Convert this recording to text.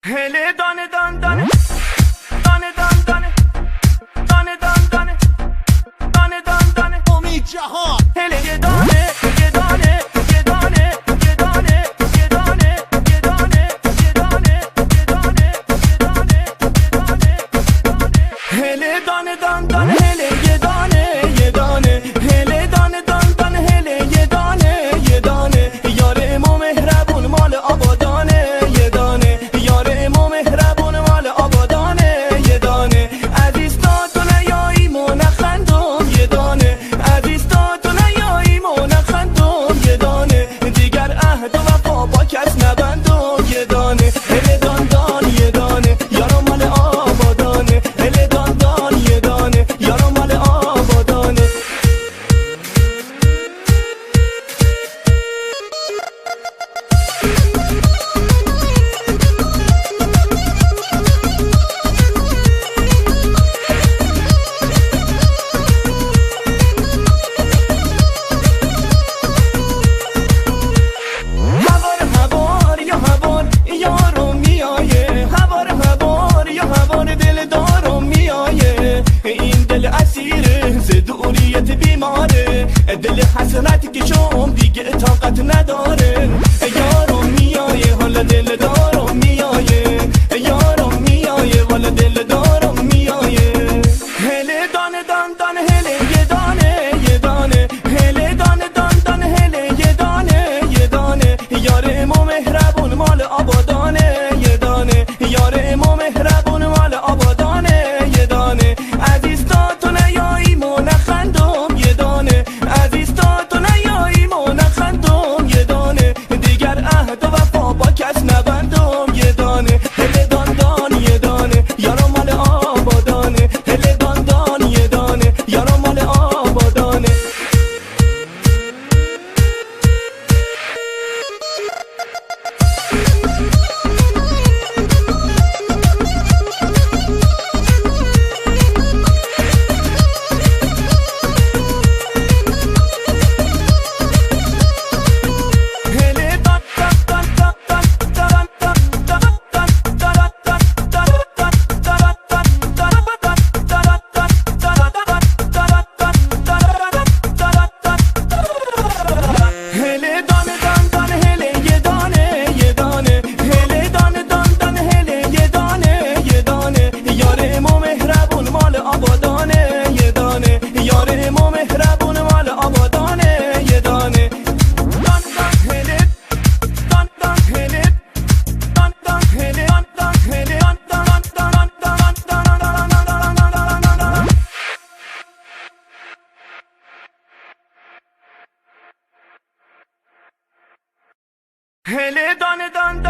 hele dane dan dane dane dan dane dane dan dane dane dan dane امید جهان hele ye dane ye dane ye dane ye dane ye dane ye dane ye dane ye dane ye dane hele dane dan dane hele ye dane ye dane hele dane dan dane hele ye dane ye dane yare mo mehrabun mal abadane ye dane yare mo mehrabun mal abadane ye dane aziz ta to nayai mo nakhandum ye dane aziz ta to nayai mo nakhandum ye dane digar ahd و وفا با کس نبندم ye dane hele dan dan ye dane yaro mal abadane hele dan dan ye dane yaro mal abadane هوار یا هوار یارو میایه هوار یا هوار دل دارم میایه این دل اسیره ز دوریت بیماره دل حسرت که شم دیگه طاقت نداره یارو میایه حالا دل دارم میایه یارو میایه حالا دل دارم میایه هله دانه دان دانه هله یه دانه یه دانه هله دانه دان دانه هله یه دانه یه دانه یاره مو مهربون مال آبادانه یه دانه یاره مو مهربون مال آبادانه یه دانه عزیز تا تو نیایی مو نخندم یه دانه عزیز تا تو نیایی مو نخندم یه دانه دیگر عهد و وفا با کس نبندم یه دانه هله دان دان یه دانه یارو مال آبادانه هله دان دان یه دانه یارو مال آبادانه hele dan dan dan dan hele dane dan dane hele ye dane ye dane hele dane dan dane hele ye dane ye dane yare mo mehrabun mal abadane ye dane yare mo mehrabun mal abadane ye dane dan dan hele dan dan hele dan dan hele dan dan hele dan dan dan dan dan hele dane dan